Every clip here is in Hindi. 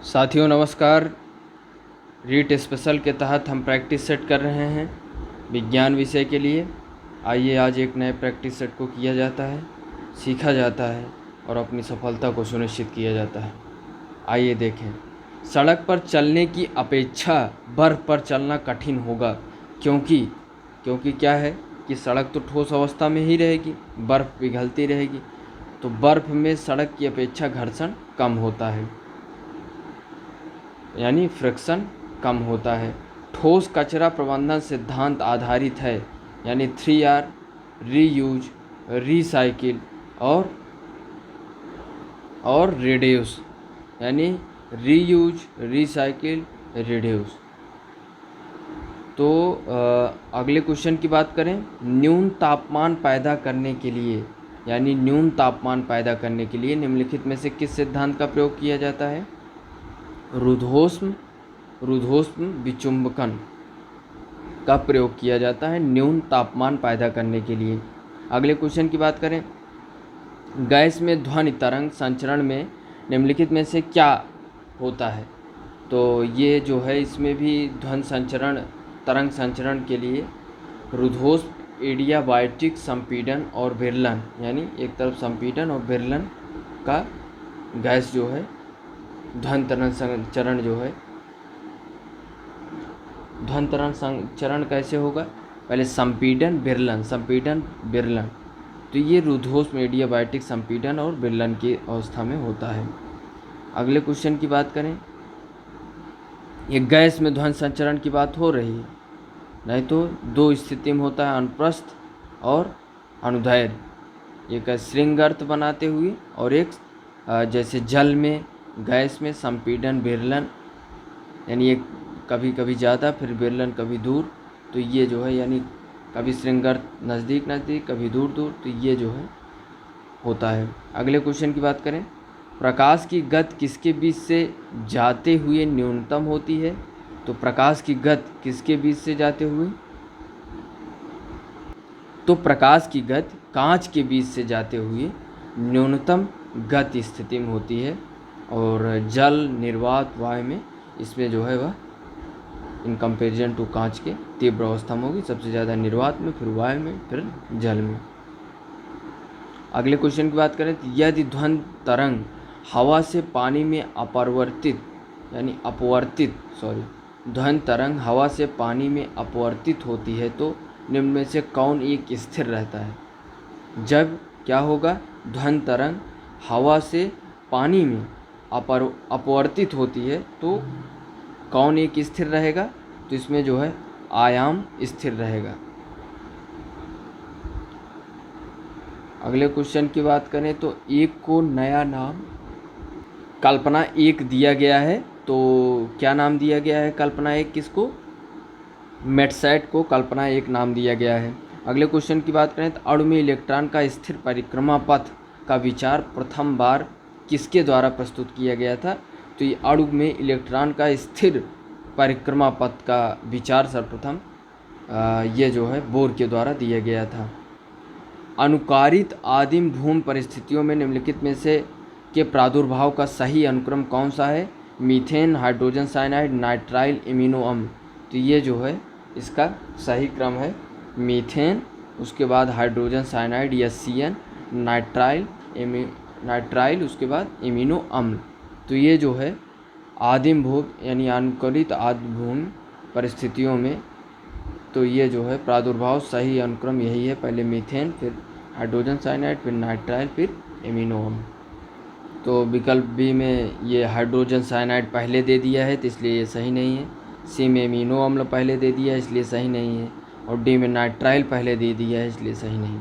साथियों नमस्कार। रीट स्पेशल के तहत हम प्रैक्टिस सेट कर रहे हैं विज्ञान विषय के लिए। आइए आज एक नए प्रैक्टिस सेट को किया जाता है, सीखा जाता है और अपनी सफलता को सुनिश्चित किया जाता है। आइए देखें। सड़क पर चलने की अपेक्षा बर्फ़ पर चलना कठिन होगा क्योंकि क्या है कि सड़क तो ठोस अवस्था में ही रहेगी, बर्फ़ पिघलती रहेगी, तो बर्फ़ में सड़क की अपेक्षा घर्षण कम होता है, यानी फ्रिक्शन कम होता है। ठोस कचरा प्रबंधन सिद्धांत आधारित है, यानी 3R रीयूज, रिसाइकिल और रिड्यूस, यानी रीयूज, रिसाइकिल, रिड्यूस। तो अगले क्वेश्चन की बात करें। न्यून तापमान पैदा करने के लिए, यानी न्यून तापमान पैदा करने के लिए निम्नलिखित में से किस सिद्धांत का प्रयोग किया जाता है? रुद्धोष्म विचुंबकन का प्रयोग किया जाता है न्यून तापमान पैदा करने के लिए। अगले क्वेश्चन की बात करें। गैस में ध्वनि तरंग संचरण में निम्नलिखित में से क्या होता है? तो ये जो है इसमें भी ध्वनि संचरण, तरंग संचरण के लिए रुद्धोष्म, एडियाबैटिक संपीड़न और विरलन, यानी एक तरफ संपीड़न और विरलन का गैस जो है ध्वनि तरंग संचरण जो है, ध्वनि तरंग संचरण कैसे होगा? पहले संपीड़न विरलन, तो ये रुद्धोष्म, एडियाबैटिक संपीड़न और विरलन की अवस्था में होता है। अगले क्वेश्चन की बात करें। ये गैस में ध्वनि संचरण की बात हो रही है, नहीं तो दो स्थिति में होता है, अनुप्रस्थ और अनुदैर्घ्य। एक श्रृंग अर्थ बनाते हुए और एक जैसे जल में, गैस में संपीड़न विरलन, यानी एक कभी कभी ज़्यादा फिर विरलन कभी दूर, तो ये जो है यानी कभी श्रृंग अर्थ नज़दीक नज़दीक कभी दूर दूर, तो ये जो है होता है। अगले क्वेश्चन की बात करें। प्रकाश की गति किसके बीच से जाते हुए न्यूनतम होती है? तो प्रकाश की गति किसके बीच से जाते हुए? तो प्रकाश की गति कांच के बीच से जाते हुए न्यूनतम गति स्थिति में होती है, और जल, निर्वात, वायु में इसमें जो है वह इन कंपेरिजन टू कांच के तीव्र अवस्था में होगी, सबसे ज़्यादा निर्वात में, फिर वायु में, फिर जल में। अगले क्वेश्चन की बात करें तो यदि ध्वनि तरंग हवा से पानी में ध्वनि तरंग हवा से पानी में अपवर्तित होती है तो निम्न में से कौन एक स्थिर रहता है? जब क्या होगा? ध्वनि तरंग हवा से पानी में अपवर्तित होती है तो कौन एक स्थिर रहेगा? तो इसमें जो है आयाम स्थिर रहेगा। अगले क्वेश्चन की बात करें तो एक को नया नाम कल्पना एक दिया गया है, तो क्या नाम दिया गया है कल्पना एक किसको? मेटसेट को कल्पना एक नाम दिया गया है। अगले क्वेश्चन की बात करें तो अणु में इलेक्ट्रॉन का स्थिर परिक्रमा पथ का विचार प्रथम बार किसके द्वारा प्रस्तुत किया गया था? तो ये अणु में इलेक्ट्रॉन का स्थिर परिक्रमा पथ का विचार सर्वप्रथम ये जो है बोर के द्वारा दिया गया था। अनुकारित आदिम भूमि परिस्थितियों में निम्नलिखित में से के प्रादुर्भाव का सही अनुक्रम कौन सा है? Methane, hydrogen cyanide, nitrile, amino अम्ल। तो ये जो है इसका सही क्रम है मीथेन, उसके बाद हाइड्रोजन साइनाइड SCN, नाइट्राइल, उसके बाद एमिनो अम्ल। तो ये जो है आदिम भूमि यानी अनुकूलित आदिम भूमि परिस्थितियों में, तो ये जो है प्रादुर्भाव सही अनुक्रम यही है, पहले मीथेन, फिर हाइड्रोजन साइनाइड, फिर नाइट्राइल, फिर एमिनो अम्ल। तो विकल्प बी में ये हाइड्रोजन साइनाइड पहले दे दिया है तो इसलिए ये सही नहीं है। सी में एमिनो अम्ल पहले दे दिया है इसलिए सही नहीं है, और डी में नाइट्राइल पहले दे दिया है इसलिए सही नहीं।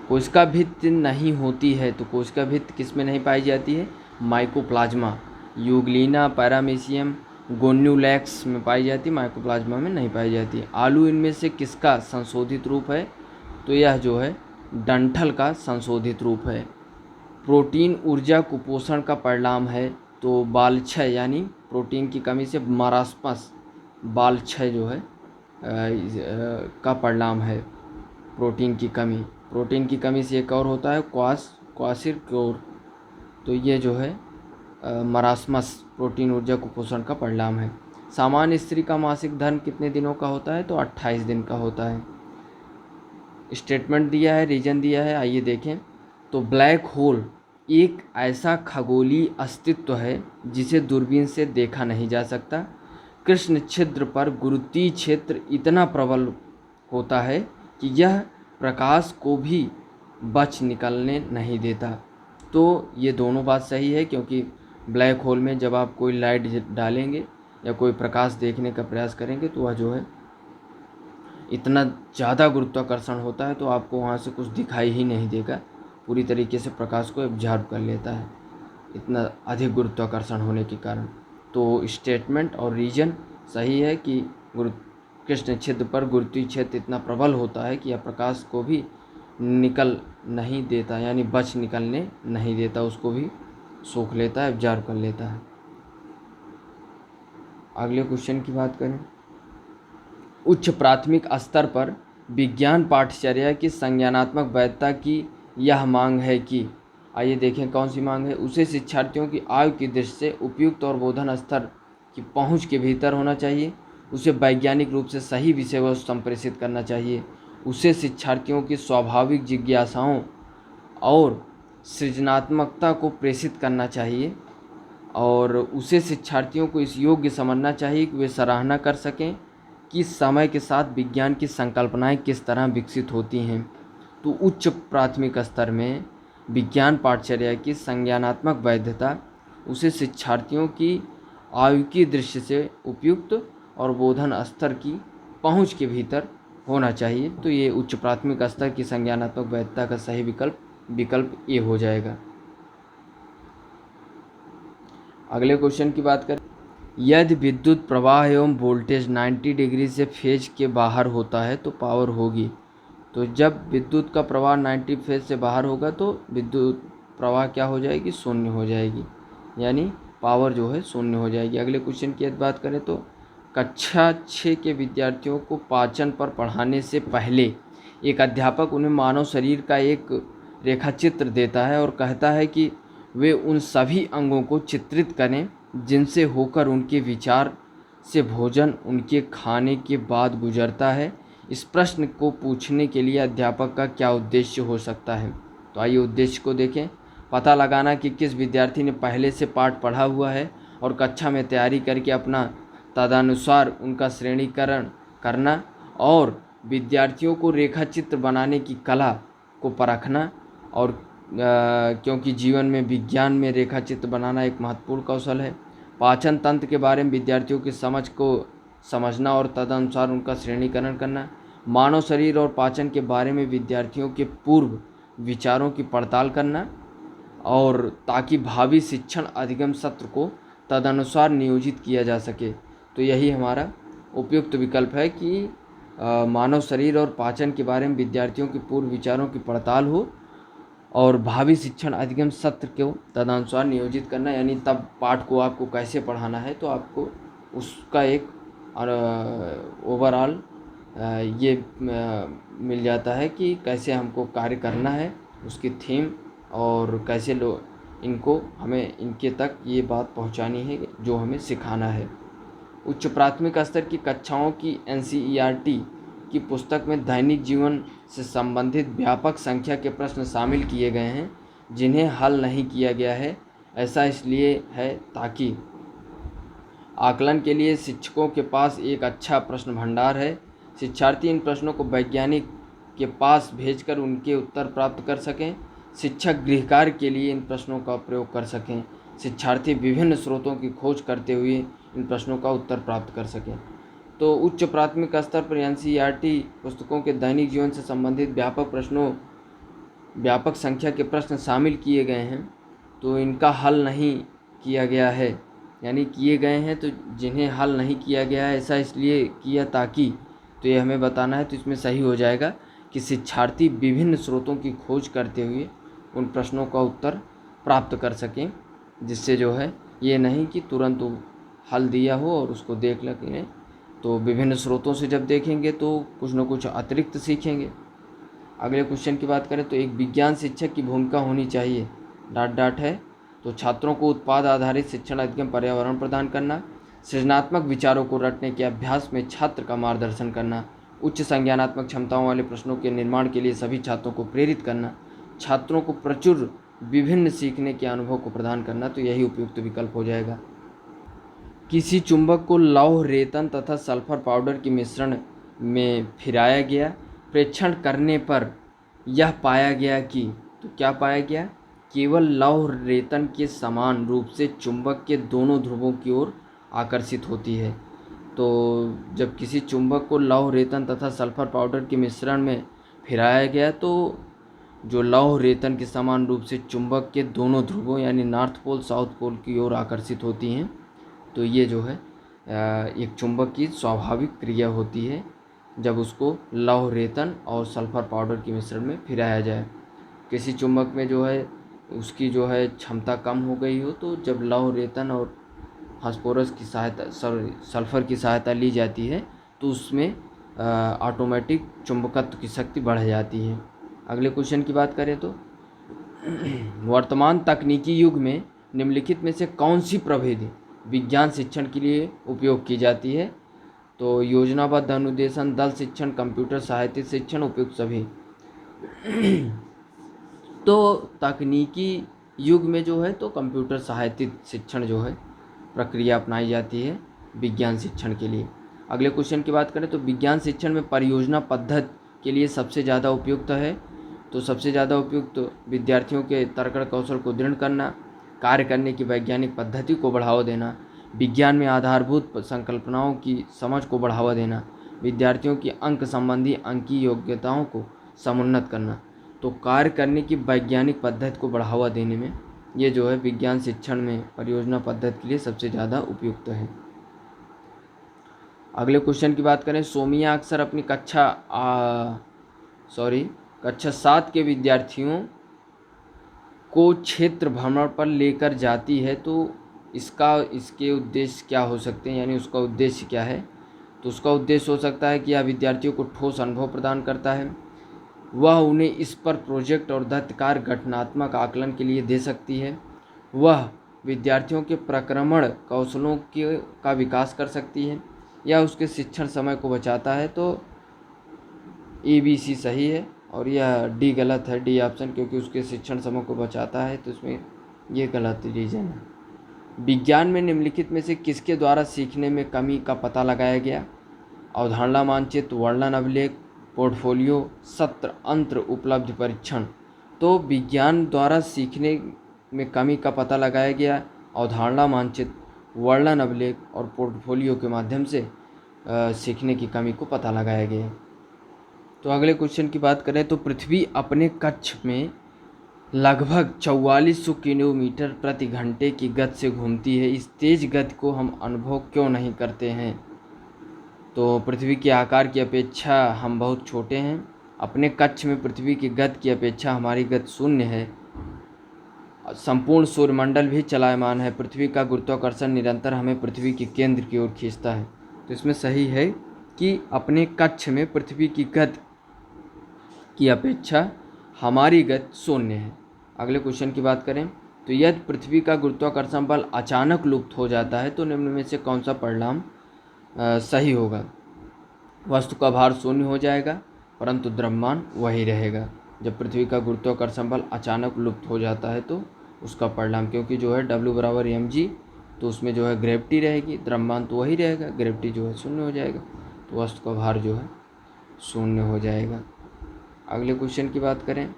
कोशिका भित्ति नहीं होती है, तो कोशिका भित्ति किस में नहीं पाई जाती है? माइकोप्लाज्मा, यूग्लिना, पैरामीशियम, गोन्यूलैक्स में पाई जाती है, माइकोप्लाज्मा में नहीं पाई जाती है। आलू इनमें से किसका संशोधित रूप है? तो यह जो है डंठल का संशोधित रूप है। प्रोटीन ऊर्जा कुपोषण का परिणाम है, तो बालक्षय यानी प्रोटीन की कमी से मरास्मस, बालक्षय जो है का परिणाम है प्रोटीन की कमी। प्रोटीन की कमी से एक और होता है क्वासिरकोर, तो ये जो है मरासमस प्रोटीन ऊर्जा कुपोषण का परिणाम है। सामान्य स्त्री का मासिक धर्म कितने दिनों का होता है? तो 28 दिन का होता है। स्टेटमेंट दिया है, रीजन दिया है, आइए देखें। तो ब्लैक होल एक ऐसा खगोलीय अस्तित्व है जिसे दूरबीन से देखा नहीं जा सकता। कृष्ण छिद्र पर गुरुत्वीय क्षेत्र इतना प्रबल होता है कि यह प्रकाश को भी बच निकलने नहीं देता। तो ये दोनों बात सही है, क्योंकि ब्लैक होल में जब आप कोई लाइट डालेंगे या कोई प्रकाश देखने का प्रयास करेंगे तो वह जो है इतना ज़्यादा गुरुत्वाकर्षण होता है तो आपको वहाँ से कुछ दिखाई ही नहीं देगा, पूरी तरीके से प्रकाश को एब्जॉर्ब कर लेता है, इतना अधिक गुरुत्वाकर्षण होने के कारण। तो स्टेटमेंट और रीजन सही है कि कृष्ण छिद्र पर गुरुत्वीय क्षेत्र इतना प्रबल होता है कि यह प्रकाश को भी निकल नहीं देता, यानी बच निकलने नहीं देता, उसको भी सोख लेता है, एब्जॉर्ब कर लेता है। अगले क्वेश्चन की बात करें। उच्च प्राथमिक स्तर पर विज्ञान पाठ्यचर्या की संज्ञानात्मक वैधता की यह मांग है कि, आइए देखें कौन सी मांग है। उसे शिक्षार्थियों की आयु की दृष्टि से उपयुक्त और बोधन स्तर की पहुंच के भीतर होना चाहिए। उसे वैज्ञानिक रूप से सही विषय वस्तु संप्रेषित करना चाहिए। उसे शिक्षार्थियों की स्वाभाविक जिज्ञासाओं और सृजनात्मकता को प्रेषित करना चाहिए। और उसे शिक्षार्थियों को इस योग्य समझना चाहिए कि वे सराहना कर सकें कि समय के साथ विज्ञान की संकल्पनाएं किस तरह विकसित होती हैं। तो उच्च प्राथमिक स्तर में विज्ञान पाठ्यचर्या की संज्ञानात्मक वैधता उसे शिक्षार्थियों की आयु की दृष्टि से उपयुक्त और बोधन स्तर की पहुंच के भीतर होना चाहिए। तो ये उच्च प्राथमिक स्तर की संज्ञानात्मक वैधता का सही विकल्प ए हो जाएगा। अगले क्वेश्चन की बात करें। यदि विद्युत प्रवाह एवं वोल्टेज 90 डिग्री से फेज के बाहर होता है तो पावर होगी। तो जब विद्युत का प्रवाह 90 फेज से बाहर होगा तो विद्युत प्रवाह क्या हो जाएगी? शून्य हो जाएगी, यानी पावर जो है शून्य हो जाएगी। अगले क्वेश्चन की यदि बात करें तो कक्षा 6 के विद्यार्थियों को पाचन पर पढ़ाने से पहले एक अध्यापक उन्हें मानव शरीर का एक रेखाचित्र देता है और कहता है कि वे उन सभी अंगों को चित्रित करें जिनसे होकर उनके विचार से भोजन उनके खाने के बाद गुजरता है। इस प्रश्न को पूछने के लिए अध्यापक का क्या उद्देश्य हो सकता है? तो आइए उद्देश्य को देखें। पता लगाना कि किस विद्यार्थी ने पहले से पाठ पढ़ा हुआ है और कक्षा में तैयारी करके अपना तदनुसार उनका श्रेणीकरण करना, और विद्यार्थियों को रेखाचित्र बनाने की कला को परखना। और क्योंकि जीवन में विज्ञान में रेखाचित्र बनाना एक महत्वपूर्ण कौशल है। पाचन तंत्र के बारे में विद्यार्थियों की समझ को समझना और तदनुसार उनका श्रेणीकरण करना। मानव शरीर और पाचन के बारे में विद्यार्थियों के पूर्व विचारों की पड़ताल करना, और ताकि भावी शिक्षण अधिगम सत्र को तदनुसार नियोजित किया जा सके। तो यही हमारा उपयुक्त विकल्प है कि मानव शरीर और पाचन के बारे में विद्यार्थियों के पूर्व विचारों की पड़ताल हो और भावी शिक्षण अधिगम सत्र को तदनुसार नियोजित करना, यानी तब पाठ को आपको कैसे पढ़ाना है तो आपको उसका एक ओवरऑल ये मिल जाता है कि कैसे हमको कार्य करना है, उसकी थीम, और कैसे इनको हमें इनके तक ये बात पहुंचानी है जो हमें सिखाना है। उच्च प्राथमिक स्तर की कक्षाओं की NCERT की पुस्तक में दैनिक जीवन से संबंधित व्यापक संख्या के प्रश्न शामिल किए गए हैं जिन्हें हल नहीं किया गया है। ऐसा इसलिए है ताकि आकलन के लिए शिक्षकों के पास एक अच्छा प्रश्न भंडार है। शिक्षार्थी इन प्रश्नों को वैज्ञानिक के पास भेजकर उनके उत्तर प्राप्त कर सकें। शिक्षक गृहकार्य के लिए इन प्रश्नों का प्रयोग कर सकें। शिक्षार्थी विभिन्न स्रोतों की खोज करते हुए इन प्रश्नों का उत्तर प्राप्त कर सकें। तो उच्च प्राथमिक स्तर पर NCERT पुस्तकों के दैनिक जीवन से संबंधित व्यापक संख्या के प्रश्न शामिल किए गए हैं, तो इनका हल नहीं किया गया है, यानी किए गए हैं तो जिन्हें हल नहीं किया गया है ऐसा इसलिए किया ताकि, तो ये हमें बताना है। तो इसमें सही हो जाएगा कि शिक्षार्थी विभिन्न स्रोतों की खोज करते हुए उन प्रश्नों का उत्तर प्राप्त कर सकें, जिससे जो है ये नहीं कि तुरंत हल दिया हो और उसको देख लें। तो विभिन्न स्रोतों से जब देखेंगे तो कुछ न कुछ अतिरिक्त सीखेंगे। अगले क्वेश्चन की बात करें तो एक विज्ञान शिक्षक की भूमिका होनी चाहिए ... है। तो छात्रों को उत्पाद आधारित शिक्षण अधिगम पर्यावरण प्रदान करना, सृजनात्मक विचारों को रटने के अभ्यास में छात्र का मार्गदर्शन करना, उच्च संज्ञानात्मक क्षमताओं वाले प्रश्नों के निर्माण के लिए सभी छात्रों को प्रेरित करना, छात्रों को प्रचुर विभिन्न सीखने के अनुभव को प्रदान करना, तो यही उपयुक्त विकल्प हो जाएगा। किसी चुंबक को लौह रेतन तथा सल्फर पाउडर के मिश्रण में फिराया गया, प्रेक्षण करने पर यह पाया गया कि, तो क्या पाया गया, केवल लौह रेतन के समान रूप से चुंबक के दोनों ध्रुवों की ओर आकर्षित होती है। तो जब किसी चुंबक को लौह रेतन तथा सल्फर पाउडर के मिश्रण में फिराया गया तो जो लौह रेतन के समान रूप से चुंबक के दोनों ध्रुवों यानी नॉर्थ पोल साउथ पोल की ओर आकर्षित होती हैं, तो ये जो है एक चुंबक की स्वाभाविक क्रिया होती है जब उसको लौह रेतन और सल्फर पाउडर के मिश्रण में फिराया जाए। किसी चुंबक में जो है उसकी जो है क्षमता कम हो गई हो, तो जब लौह रेतन और फास्फोरस की सहायता सल्फर की सहायता ली जाती है तो उसमें ऑटोमेटिक चुंबकत्व की शक्ति बढ़ जाती है। अगले क्वेश्चन की बात करें तो वर्तमान तकनीकी युग में निम्नलिखित में से कौन सी प्रविधि विज्ञान शिक्षण के लिए उपयोग की जाती है? तो योजनाबद्ध अनुदेशन, दल शिक्षण, कंप्यूटर सहायतित शिक्षण, उपयुक्त सभी। तो तकनीकी युग में जो है तो कंप्यूटर सहायतित शिक्षण जो है प्रक्रिया अपनाई जाती है विज्ञान शिक्षण के लिए। अगले क्वेश्चन की बात करें तो विज्ञान शिक्षण में परियोजना पद्धति के लिए सबसे ज़्यादा उपयुक्त है। तो सबसे ज़्यादा उपयुक्त विद्यार्थियों के तर्क कौशल को दृढ़ करना, कार्य करने की वैज्ञानिक पद्धति को बढ़ावा देना, विज्ञान में आधारभूत संकल्पनाओं की समझ को बढ़ावा देना, विद्यार्थियों की अंक संबंधी अंकीय योग्यताओं को समुन्नत करना। तो कार्य करने की वैज्ञानिक पद्धति को बढ़ावा देने में ये जो है विज्ञान शिक्षण में परियोजना पद्धति के लिए सबसे ज़्यादा उपयुक्त है। अगले क्वेश्चन की बात करें, सोमिया अक्सर अपनी कक्षा 7 के विद्यार्थियों को क्षेत्र भ्रमण पर लेकर जाती है। तो इसके उद्देश्य क्या हो सकते हैं, यानी उसका उद्देश्य क्या है? तो उसका उद्देश्य हो सकता है कि यह विद्यार्थियों को ठोस अनुभव प्रदान करता है, वह उन्हें इस पर प्रोजेक्ट और दत्तकार गठनात्मक आकलन के लिए दे सकती है, वह विद्यार्थियों के प्रक्रमण कौशलों का विकास कर सकती है, या उसके शिक्षण समय को बचाता है। तो ABC सही है और यह डी गलत है, डी ऑप्शन, क्योंकि उसके शिक्षण समय को बचाता है, तो इसमें ये गलत रीजन है। विज्ञान में निम्नलिखित में से किसके द्वारा सीखने में कमी का पता लगाया गया? अवधारणा मानचित्र, वर्णन अभिलेख, पोर्टफोलियो, सत्र, अंतर, उपलब्धि परीक्षण। तो विज्ञान द्वारा सीखने में कमी का पता लगाया गया अवधारणा मानचित्र, वर्णन अभिलेख और पोर्टफोलियो के माध्यम से सीखने की कमी को पता लगाया गया। तो अगले क्वेश्चन की बात करें तो पृथ्वी अपने कक्ष में लगभग 4400 किलोमीटर प्रति घंटे की गति से घूमती है। इस तेज गति को हम अनुभव क्यों नहीं करते हैं? तो पृथ्वी के आकार की अपेक्षा हम बहुत छोटे हैं। अपने कक्ष में पृथ्वी की गति की अपेक्षा हमारी गति शून्य है। संपूर्ण सूर्यमंडल भी चलायमान है। पृथ्वी का गुरुत्वाकर्षण निरंतर हमें पृथ्वी के केंद्र की ओर खींचता है। तो इसमें सही है कि अपने कक्ष में पृथ्वी की गति की अपेक्षा हमारी गति शून्य है। अगले क्वेश्चन की बात करें तो यदि पृथ्वी का गुरुत्वाकर्षण बल अचानक लुप्त हो जाता है तो निम्न में से कौन सा परिणाम सही होगा? वस्तु का भार शून्य हो जाएगा परंतु द्रव्यमान वही रहेगा। जब पृथ्वी का गुरुत्वाकर्षण बल अचानक लुप्त हो जाता है तो उसका परिणाम, क्योंकि जो है W बराबर mg, तो उसमें जो है ग्रेविटी रहेगी, द्रव्यमान तो वही रहेगा, ग्रेविटी जो है शून्य हो जाएगा, तो वस्तु का भार जो है शून्य हो जाएगा। अगले क्वेश्चन की बात करें,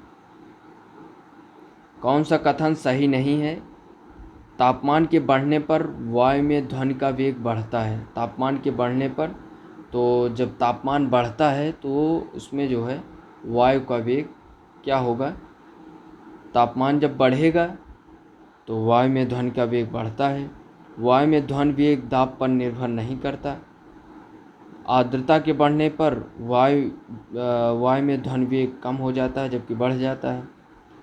कौन सा कथन सही नहीं है? तापमान के बढ़ने पर वायु में ध्वनि का वेग बढ़ता है। तापमान के बढ़ने पर, तो जब तापमान बढ़ता है तो उसमें जो है वायु का वेग क्या होगा? तापमान जब बढ़ेगा तो वायु में ध्वनि का वेग बढ़ता है। वायु में ध्वनि वेग दाब पर निर्भर नहीं करता। आर्द्रता के बढ़ने पर वायु में ध्वनि वेग कम हो जाता है जबकि बढ़ जाता है।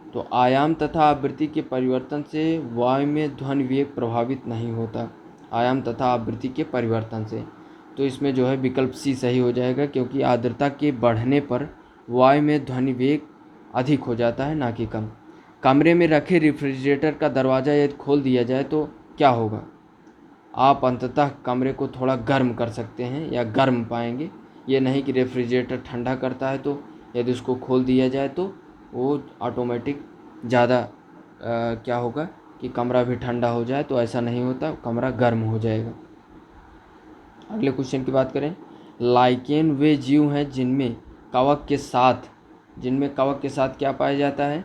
तो आयाम तथा आवृत्ति के परिवर्तन से वायु में ध्वनि वेग प्रभावित नहीं होता, आयाम तथा आवृत्ति के परिवर्तन से। तो इसमें जो है विकल्प सी सही हो जाएगा, क्योंकि आर्द्रता के बढ़ने पर वायु में ध्वनि वेग अधिक हो जाता है, ना कि कम। कमरे में रखे रेफ्रिजरेटर का दरवाज़ा यदि खोल दिया जाए तो क्या होगा? आप अंततः कमरे को थोड़ा गर्म कर सकते हैं या गर्म पाएंगे। ये नहीं कि रेफ्रिजरेटर ठंडा करता है तो यदि उसको खोल दिया जाए तो वो ऑटोमेटिक ज़्यादा क्या होगा कि कमरा भी ठंडा हो जाए, तो ऐसा नहीं होता, कमरा गर्म हो जाएगा। अगले क्वेश्चन की बात करें। लाइकेन वे जीव हैं जिनमें कवक के साथ क्या पाया जाता है?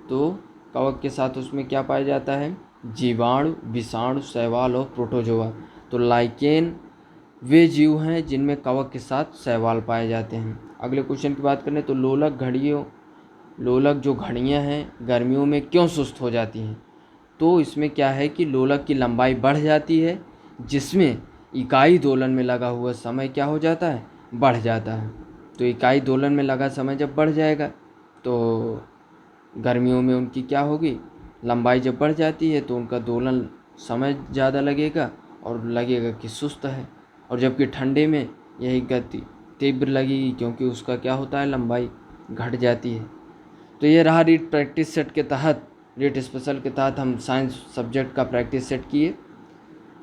तो कवक के साथ उसमें क्या पाया जाता है? जीवाणु, विषाणु, शैवाल और प्रोटोजोआ। तो लाइकेन वे जीव हैं जिनमें कवक के साथ शैवाल पाए जाते हैं। अगले क्वेश्चन की बात करें तो लोलक जो घड़ियाँ हैं गर्मियों में क्यों सुस्त हो जाती हैं? तो इसमें क्या है कि लोलक की लंबाई बढ़ जाती है, जिसमें इकाई दोलन में लगा हुआ समय क्या हो जाता है? बढ़ जाता है। तो इकाई दोलन में लगा समय जब बढ़ जाएगा तो गर्मियों में उनकी क्या होगी? लंबाई जब बढ़ जाती है तो उनका दोलन समय ज़्यादा लगेगा और लगेगा कि सुस्त है, और जबकि ठंडे में यही गति तीव्र लगेगी क्योंकि उसका क्या होता है? लंबाई घट जाती है। तो ये रहा रीट स्पेशल के तहत हम साइंस सब्जेक्ट का प्रैक्टिस सेट किए,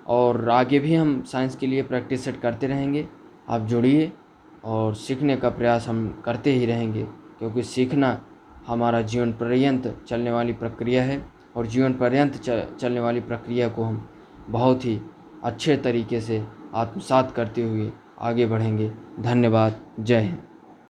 और आगे भी हम साइंस के लिए प्रैक्टिस सेट करते रहेंगे। आप जुड़िए और सीखने का प्रयास हम करते ही रहेंगे, क्योंकि सीखना हमारा जीवन पर्यंत चलने वाली प्रक्रिया है, और जीवन पर्यंत चलने वाली प्रक्रिया को हम बहुत ही अच्छे तरीके से आत्मसात करते हुए आगे बढ़ेंगे। धन्यवाद। जय हिंद।